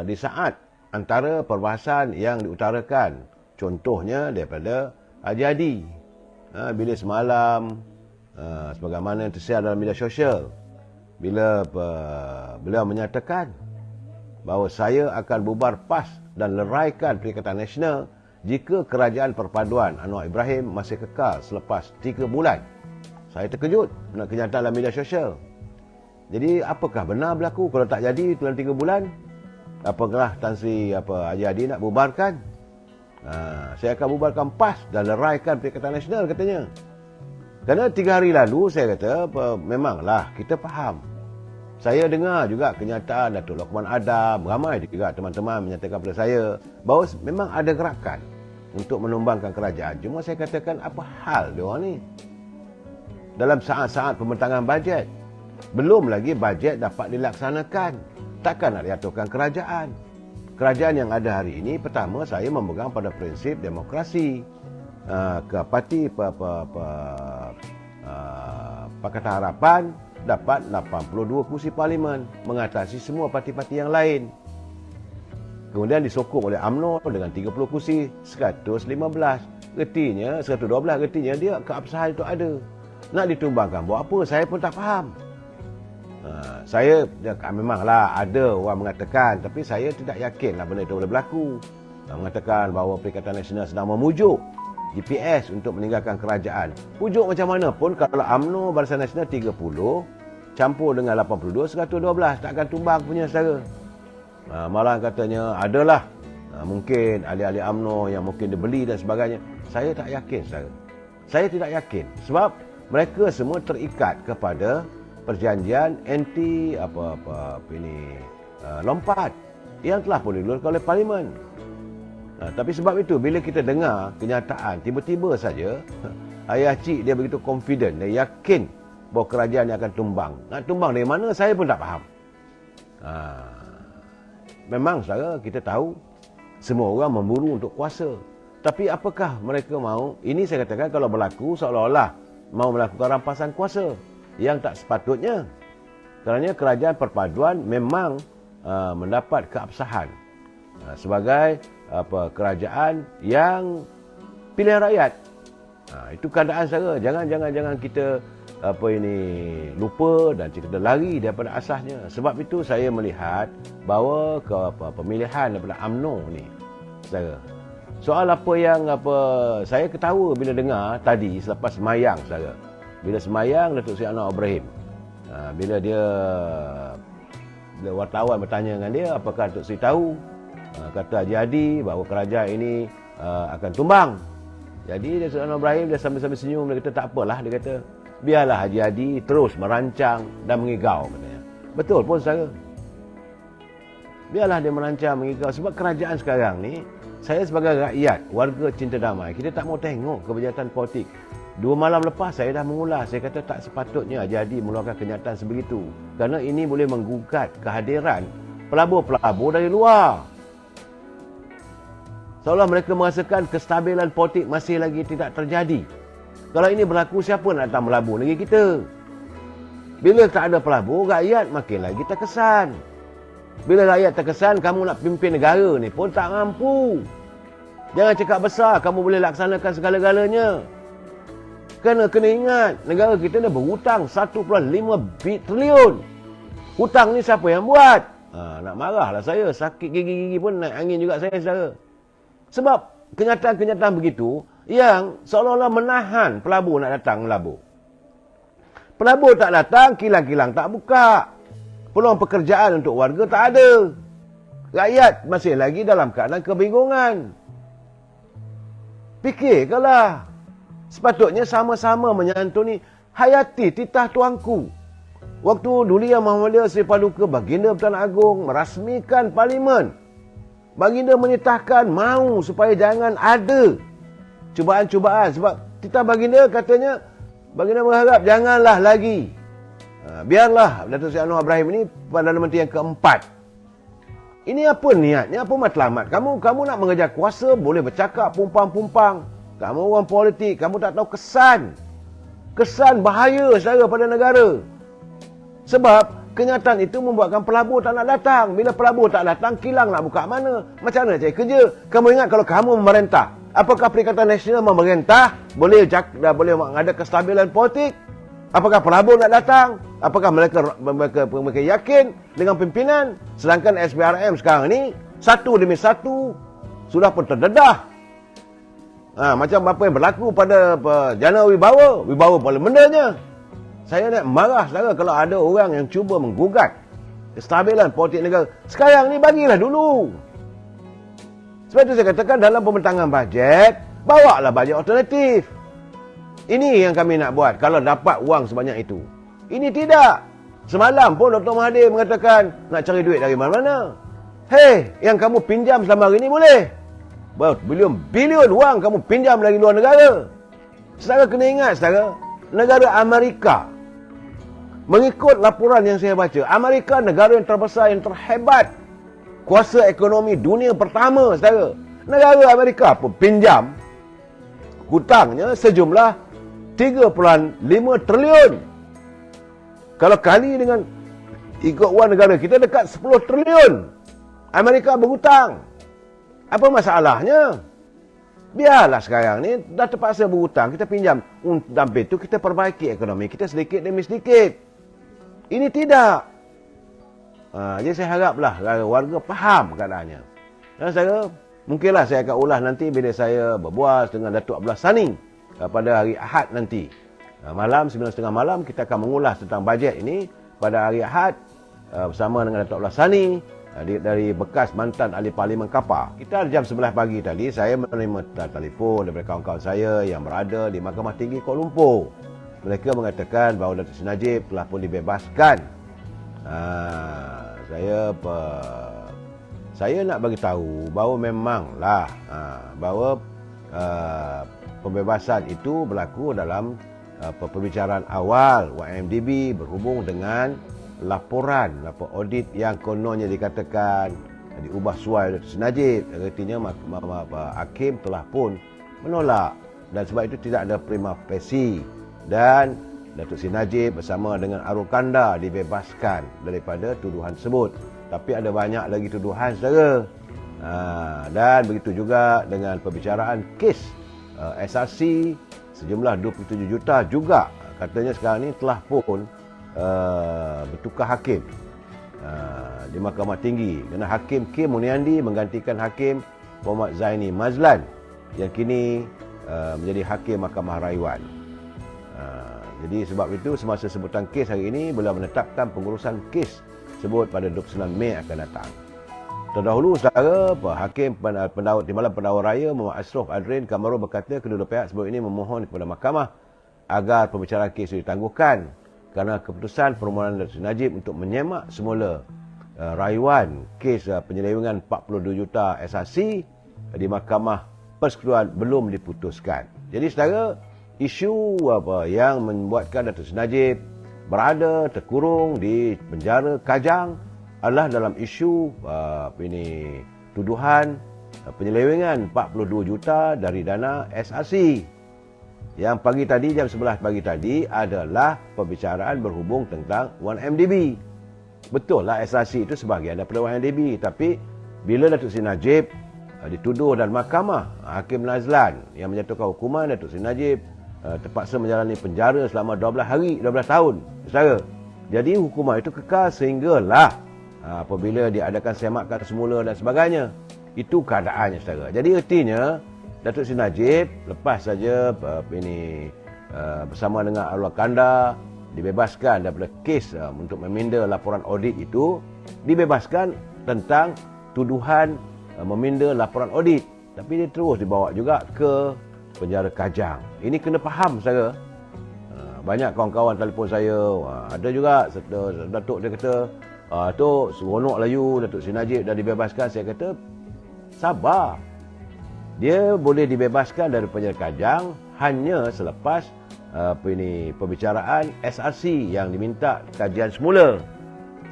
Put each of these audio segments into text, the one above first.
di saat antara perbahasan yang diutarakan. Contohnya daripada Haji Hadi. Bila semalam, sebagaimana yang tersiar dalam media sosial, bila beliau menyatakan bahawa saya akan bubar PAS dan leraikan Perikatan Nasional jika kerajaan perpaduan Anwar Ibrahim masih kekal selepas 3 bulan. Saya terkejut dengan kenyataan dalam media sosial. Jadi apakah benar berlaku kalau tak jadi dalam 3 bulan? Apakah Tan Sri Haji Hadi nak bubarkan? Saya akan bubarkan PAS dan leraikan Perikatan Nasional, katanya. Kerana 3 hari lalu saya kata, memanglah kita faham. Saya dengar juga kenyataan Datuk Lokman Adam, ramai juga teman-teman menyatakan kepada saya bahawa memang ada gerakan untuk menumbangkan kerajaan. Cuma saya katakan, apa hal dia orang ni? Dalam saat-saat pembentangan bajet, belum lagi bajet dapat dilaksanakan. Takkan nak diaturkan kerajaan. Kerajaan yang ada hari ini, pertama saya memegang pada prinsip demokrasi. Parti Pakatan Harapan dapat 82 kursi parlimen, mengatasi semua parti-parti yang lain. Kemudian disokong oleh UMNO dengan 30 kursi, 115. Ertinya 112, ertinya dia keabsahan itu ada. Nak ditumbangkan buat apa? Saya pun tak faham. Saya memanglah ada orang mengatakan, tapi saya tidak yakinlah benda itu boleh berlaku. Mengatakan bahawa Perikatan Nasional sedang memujuk GPS untuk meninggalkan kerajaan. Pujuk macam mana pun, kalau UMNO Barisan Nasional 30 campur dengan 82, 112, takkan tumbang punya saudara. Malah katanya adalah mungkin ahli-ahli UMNO yang mungkin dibeli dan sebagainya. Saya tak yakin saudara. Saya tidak yakin sebab mereka semua terikat kepada perjanjian anti lompat yang telah pun diluluskan oleh Parlimen. Tapi sebab itu bila kita dengar kenyataan tiba-tiba saja ayah cik dia begitu confident, dia yakin bahawa kerajaan yang akan tumbang. Nak tumbang dari mana saya pun tak faham. Memang saudara, kita tahu semua orang memburu untuk kuasa. Tapi apakah mereka mahu? Ini saya katakan kalau berlaku seolah-olah mahu melakukan rampasan kuasa yang tak sepatutnya. Kerana kerajaan perpaduan memang mendapat keabsahan sebagai kerajaan yang pilihan rakyat. Itu keadaan saudara. Jangan kita lupa dan kita lari daripada asasnya. Sebab itu saya melihat bahawa pemilihan daripada UMNO ni saudara. Soal apa yang saya ketawa bila dengar tadi selepas semayang saudara. Bila semayang Datuk Seri Anwar Ibrahim, bila wartawan bertanya dengan dia, apakah Datuk Seri tahu? Kata Haji Hadi bahawa kerajaan ini akan tumbang. Jadi Datuk Seri Anwar Ibrahim dia sambil-sambil senyum, dia kata tak apalah, dia kata biarlah Haji Hadi terus merancang dan mengigau, katanya. Betul pun saudara. Biarlah dia merancang, mengigau. Sebab kerajaan sekarang ni, saya sebagai rakyat, warga cinta damai, kita tak mau tengok kebejatan politik. 2 malam lepas saya dah mengulas. Saya kata tak sepatutnya Haji Hadi mengeluarkan kenyataan sebegitu. Kerana ini boleh menggugat kehadiran pelabur-pelabur dari luar. Seolah mereka merasakan kestabilan politik masih lagi tidak terjadi. Kalau ini berlaku, siapa nak datang melabur negeri kita? Bila tak ada pelabur, rakyat makin lagi terkesan. Bila rakyat terkesan, kamu nak pimpin negara ni pun tak mampu. Jangan cakap besar, kamu boleh laksanakan segala-galanya. Kena ingat, negara kita ni berhutang 1.5 triliun. Hutang ni siapa yang buat? Nak marahlah saya, sakit gigi-gigi pun naik angin juga saya saudara. Sebab kenyataan-kenyataan begitu yang seolah-olah menahan pelabur nak datang melabur. Pelabur tak datang, kilang-kilang tak buka. Peluang pekerjaan untuk warga tak ada. Rakyat masih lagi dalam keadaan kebingungan. Fikirkanlah. Sepatutnya sama-sama menyantuni hayati titah tuanku. Waktu Duli Yang Muhammadiyah Seri Paduka Baginda Perdana Agong merasmikan Parlimen, Baginda menitahkan mahu supaya jangan ada cubaan-cubaan. Sebab titah Baginda katanya, Baginda berharap janganlah lagi. Biarlah Datuk Seri Anwar Ibrahim ini Perdana Menteri yang keempat. Ini apa niatnya? Apa matlamat? Kamu nak mengejar kuasa, boleh bercakap pumpang-pumpang. Kamu orang politik, kamu tak tahu kesan. Kesan bahaya saudara pada negara. Sebab kenyataan itu membuatkan pelabur tak nak datang. Bila pelabur tak datang, kilang nak buka mana? Macam mana cari kerja? Kamu ingat kalau kamu memerintah, apakah Perikatan Nasional memerintah boleh mengadakan kestabilan politik? Apakah pelabur nak datang? Apakah mereka yakin dengan pimpinan? Sedangkan SPRM sekarang ni satu demi satu sudah pun terdedah. Macam apa yang berlaku pada Jana Wibawa parlimennya. Saya nak marah saudara kalau ada orang yang cuba menggugat kestabilan politik negara. Sekarang ni bagilah dulu. Sebab itu saya katakan dalam pembentangan bajet, bawalah bajet alternatif. Ini yang kami nak buat kalau dapat wang sebanyak itu. Ini tidak. Semalam pun Dr. Mahathir mengatakan nak cari duit dari mana-mana. Hei, yang kamu pinjam selama hari ini boleh. Bilion wang kamu pinjam dari luar negara. Saudara kena ingat, saudara, negara Amerika, mengikut laporan yang saya baca, Amerika negara yang terbesar, yang terhebat, kuasa ekonomi dunia pertama, saudara. Negara Amerika pun pinjam hutangnya sejumlah 3.5 triliun. Kalau kali dengan ikut wang negara kita dekat 10 triliun. Amerika berhutang. Apa masalahnya? Biarlah sekarang ni dah terpaksa berhutang, kita pinjam. Sampai tu kita perbaiki ekonomi kita sedikit demi sedikit. Ini tidak. Jadi saya haraplah warga faham keadaannya. Dan saya mungkinlah saya akan ulas nanti bila saya berbual dengan Datuk Abdullah Sani pada hari Ahad nanti. Malam 9.30 malam kita akan mengulas tentang bajet ini pada hari Ahad bersama dengan Datuk Abdullah Sani dari bekas mantan ahli Parlimen Kapar. Kita jam 11 pagi tadi saya menerima telefon daripada kawan-kawan saya yang berada di Mahkamah Tinggi Kuala Lumpur. Mereka mengatakan bahawa Datuk Seri Najib telah pun dibebaskan. Saya nak bagi tahu bahawa memanglah bahawa pembebasan itu berlaku dalam pembicaraan awal YMDB berhubung dengan laporan audit yang kononnya dikatakan diubah suai Datuk Seri Najib. Artinya hakim telah pun menolak dan sebab itu tidak ada prima facie dan Datuk Seri Najib bersama dengan Arul Kanda dibebaskan daripada tuduhan tersebut. Tapi ada banyak lagi tuduhan, saudara. Dan begitu juga dengan pembicaraan kes SRC sejumlah 27 juta juga katanya sekarang ni telah pun bertukar hakim di Mahkamah Tinggi. Kerana Hakim Kim Muniandi menggantikan Hakim Muhammad Zaini Mazlan yang kini menjadi Hakim Mahkamah Rayuan. Jadi sebab itu semasa sebutan kes hari ini boleh menetapkan pengurusan kes tersebut pada 29 Mei akan datang. Terdahulu saudara, Hakim Pendahulu Timbalan Pendahulu Raya Muhammad Ashraf Adrin Kamaru berkata kedua pihak sebelum ini memohon kepada mahkamah agar pembicaraan kes itu ditangguhkan kerana keputusan permohonan Datuk Seri Najib untuk menyemak semula rayuan kes penyelewengan 42 juta SRC di Mahkamah Persekutuan belum diputuskan. Jadi saudara, isu yang membuatkan Datuk Seri Najib berada terkurung di penjara Kajang adalah dalam isu tuduhan penyelewengan 42 juta dari dana SRC. Yang pagi tadi, jam 11 pagi tadi adalah pembicaraan berhubung tentang 1MDB. Betul lah SRC itu sebahagian daripada 1MDB. Tapi bila Datuk Seri Najib dituduh dalam mahkamah, Hakim Nazlan yang menjatuhkan hukuman Datuk Seri Najib terpaksa menjalani penjara selama 12 hari, 12 tahun. Saudara. Jadi hukuman itu kekal sehinggalah apabila diadakan semakan semula dan sebagainya. Itu keadaannya, saudara. Jadi artinya Datuk Seri Najib lepas saja bersama dengan Arwah Kanda dibebaskan daripada kes untuk meminda laporan audit itu, dibebaskan tentang tuduhan meminda laporan audit. Tapi dia terus dibawa juga ke penjara Kajang. Ini kena faham, saudara. Banyak kawan-kawan telefon saya, ada juga Datuk dia kata, Tok, seronok lah you, Datuk Seri Najib dah dibebaskan. Saya kata, sabar. Dia boleh dibebaskan dari penjara Kajang hanya selepas pembicaraan SRC yang diminta kajian semula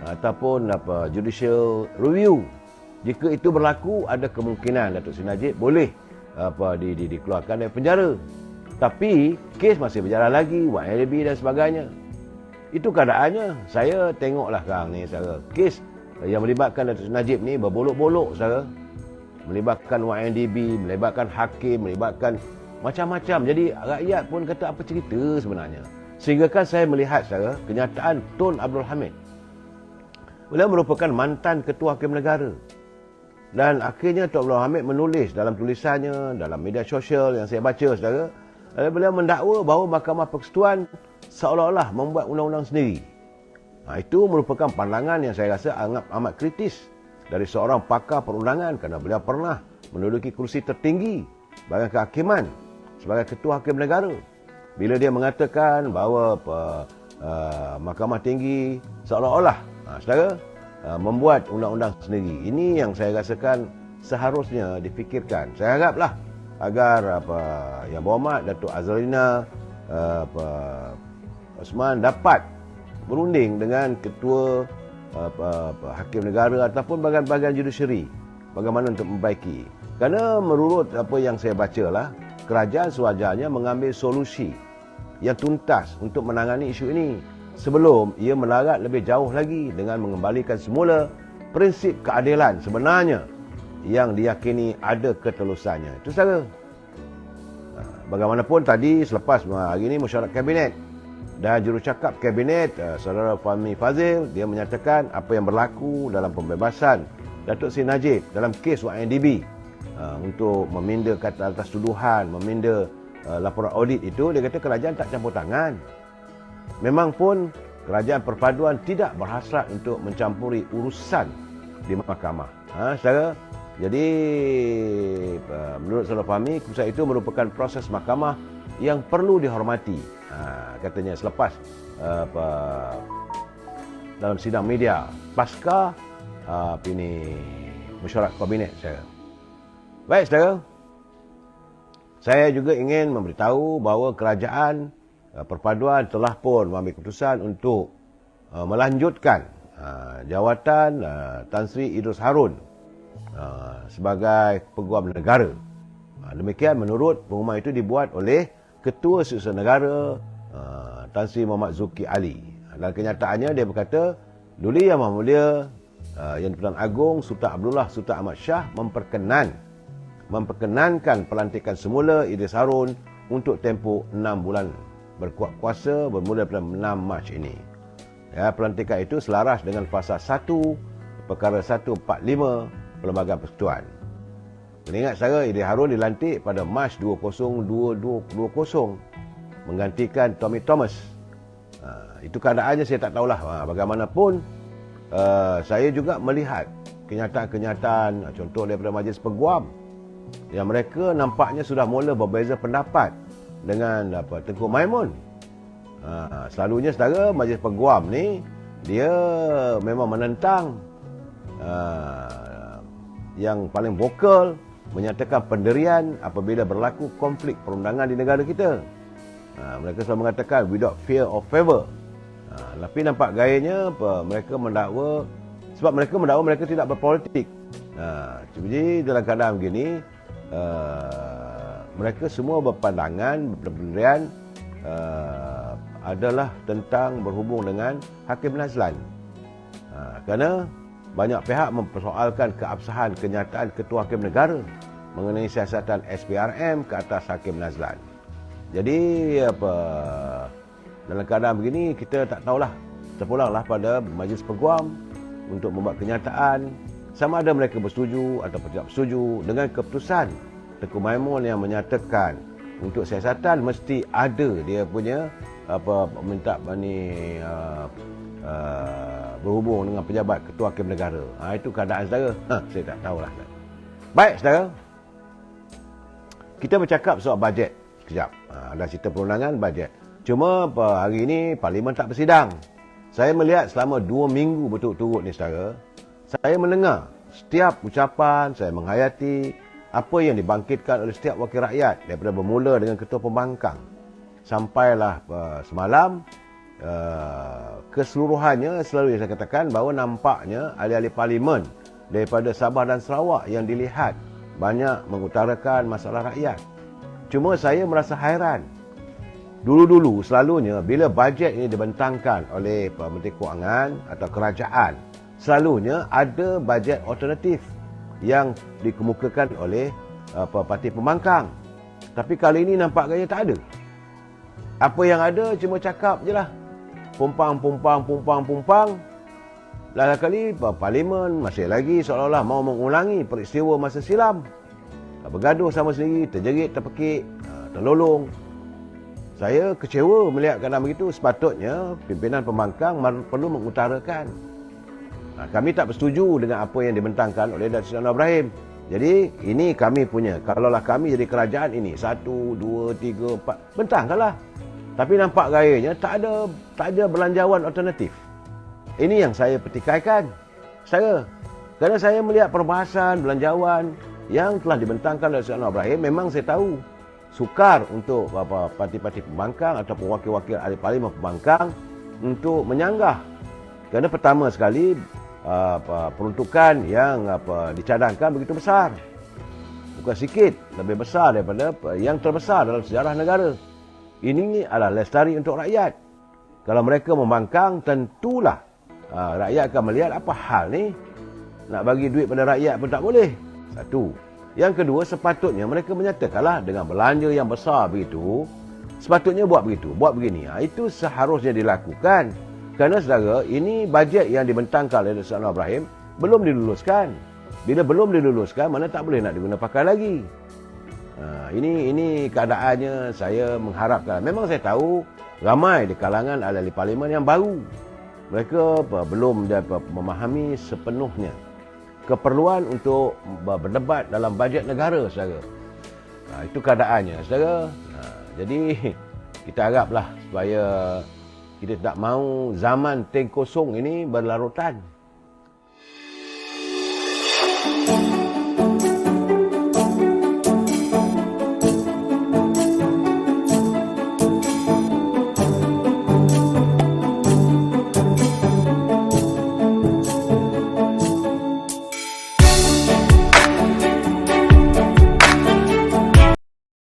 ataupun judicial review. Jika itu berlaku, ada kemungkinan Datuk Seri Najib boleh dikeluarkan dari penjara. Tapi kes masih berjalan lagi, YLB dan sebagainya. Itu keadaannya. Saya tengoklah sekarang ni, saudara. Kes yang melibatkan Datuk Najib ni berbolok-bolok, saudara. Melibatkan YNDB, melibatkan hakim, melibatkan macam-macam. Jadi rakyat pun kata apa cerita sebenarnya. Sehingga kan saya melihat, saudara, kenyataan Tun Abdul Hamid. Beliau merupakan mantan Ketua Hakim Negara. Dan akhirnya Tun Abdul Hamid menulis dalam tulisannya, dalam media sosial yang saya baca, saudara, beliau mendakwa bahawa Mahkamah Persekutuan seolah-olah membuat undang-undang sendiri. Itu merupakan pandangan yang saya rasa amat kritis dari seorang pakar perundangan kerana beliau pernah menduduki kursi tertinggi bahagian kehakiman sebagai Ketua Hakim Negara. Bila dia mengatakan bahawa Mahkamah Tinggi seolah-olah saudara, membuat undang-undang sendiri. Ini yang saya rasakan seharusnya difikirkan. Saya haraplah agar Yang Berhormat Datuk Azalina Osman dapat berunding dengan Ketua Hakim Negara ataupun bahagian-bahagian judisiari bagaimana untuk membaiki. Kerana menurut apa yang saya bacalah, kerajaan sewajarnya mengambil solusi yang tuntas untuk menangani isu ini sebelum ia melarat lebih jauh lagi dengan mengembalikan semula prinsip keadilan sebenarnya yang diyakini ada ketelusannya. Itu saja. Bagaimanapun tadi selepas hari ini mesyuarat kabinet dan jurucakap kabinet Saudara Fahmi Fadzil, dia menyatakan apa yang berlaku dalam pembebasan Datuk Seri Najib dalam kes YNDB untuk meminda kata atas tuduhan, meminda laporan audit itu, dia kata kerajaan tak campur tangan. Memang pun kerajaan perpaduan tidak berhasrat untuk mencampuri urusan di mahkamah. Saudara, jadi menurut Saudara Fahmi, keputusan itu merupakan proses mahkamah yang perlu dihormati. Katanya selepas dalam sidang media pasca mesyuarat kabinet, saudara. Baik, saudara. Saya juga ingin memberitahu bahawa kerajaan perpaduan telah pun mengambil keputusan untuk melanjutkan jawatan Tan Sri Idrus Harun sebagai Peguam Negara. Demikian menurut pengumuman itu dibuat oleh Ketua Setiausaha Negara Tan Sri Muhammad Zulkifli Ali. Dan kenyataannya dia berkata, Duli Yang Maha Mulia Yang di-Pertuan Agong Sultan Abdullah Sultan Ahmad Shah memperkenankan pelantikan semula Idris Harun untuk tempoh 6 bulan berkuat kuasa bermula pada 6 Mac ini. Pelantikan itu selaras dengan Fasa 1 Perkara 145 Perlembagaan Persekutuan. Ingat saya, Idris Harun dilantik pada Mac 2020 menggantikan Tommy Thomas. Itu keadaannya saya tak tahulah. Bagaimanapun, saya juga melihat kenyataan-kenyataan, contoh daripada Majlis Peguam, yang mereka nampaknya sudah mula berbeza pendapat dengan Tengku Maimun. Selalunya, saudara, Majlis Peguam ni dia memang menentang, yang paling vokal menyatakan pendirian apabila berlaku konflik perundangan di negara kita. Mereka selalu mengatakan without fear of favor. Tapi nampak gayanya mereka mendakwa, sebab mereka mendakwa mereka tidak berpolitik. Jadi dalam keadaan begini, mereka semua berpandangan pendirian adalah tentang berhubung dengan Hakim Nazlan. Kerana banyak pihak mempersoalkan keabsahan kenyataan Ketua Hakim Negara mengenai siasatan SPRM ke atas Hakim Nazlan. Jadi dalam keadaan begini, kita tak tahulah, terpulanglah pada Majlis Peguam untuk membuat kenyataan sama ada mereka bersetuju atau tidak bersetuju dengan keputusan Tengku Maimun yang menyatakan untuk siasatan mesti ada dia punya minta berhubung dengan pejabat Ketua Hakim Negara. Itu keadaan, saudara. Saya tak tahulah. Baik, saudara. Kita bercakap soal bajet sekejap. Ada cerita perundangan bajet. Cuma hari ini Parlimen tak bersidang. Saya melihat selama 2 minggu berturut-turut ni, saudara, saya mendengar setiap ucapan, saya menghayati apa yang dibangkitkan oleh setiap wakil rakyat, daripada bermula dengan Ketua Pembangkang sampailah semalam, keseluruhannya selalu saya katakan bahawa nampaknya ahli-ahli Parlimen daripada Sabah dan Sarawak yang dilihat banyak mengutarakan masalah rakyat. Cuma saya merasa hairan Dulu-dulu selalunya bila bajet ini dibentangkan oleh Menteri Kewangan atau kerajaan, selalunya ada bajet alternatif yang dikemukakan oleh parti pembangkang. Tapi kali ini nampak gaya tak ada. Apa yang ada cuma cakap je lah. Pumpang. Lain kali Parlimen masih lagi seolah-olah mau mengulangi peristiwa masa silam. Bergaduh sama sendiri, terjerit, terpekik, terlolong. Saya kecewa melihat keadaan begitu. Sepatutnya pimpinan pembangkang perlu mengutarakan. Kami tak bersetuju dengan apa yang dibentangkan oleh Datuk Seri Anwar Ibrahim. Jadi ini kami punya. Kalaulah kami jadi kerajaan ini 1, 2, 3, 4, bentangkanlah. Tapi nampak gayanya tak ada belanjawan alternatif. Ini yang saya petikaikan. Kerana saya melihat perbahasan belanjawan yang telah dibentangkan oleh Datuk Seri Anwar Ibrahim, memang saya tahu sukar untuk parti-parti pembangkang ataupun wakil-wakil ahli parlimen pembangkang untuk menyanggah. Kerana pertama sekali peruntukan yang dicadangkan begitu besar. Bukan sikit, lebih besar daripada yang terbesar dalam sejarah negara. Ini adalah lestari untuk rakyat. Kalau mereka membangkang, tentulah rakyat akan melihat apa hal ni. Nak bagi duit pada rakyat pun tak boleh. Satu. Yang kedua, sepatutnya mereka menyatakanlah dengan belanja yang besar begitu, sepatutnya buat begitu, buat begini. Itu seharusnya dilakukan. Kerana saudara, ini bajet yang dibentangkan oleh Datuk Seri Anwar Ibrahim belum diluluskan. Bila belum diluluskan, mana tak boleh nak diguna pakai lagi. Ini keadaannya. Saya mengharapkan. Memang saya tahu ramai di kalangan ahli parlimen yang baru. Mereka belum memahami sepenuhnya keperluan untuk berdebat dalam bajet negara, saudara. Itu keadaannya, saudara. Jadi kita haraplah supaya kita tak mahu zaman tank kosong ini berlarutan.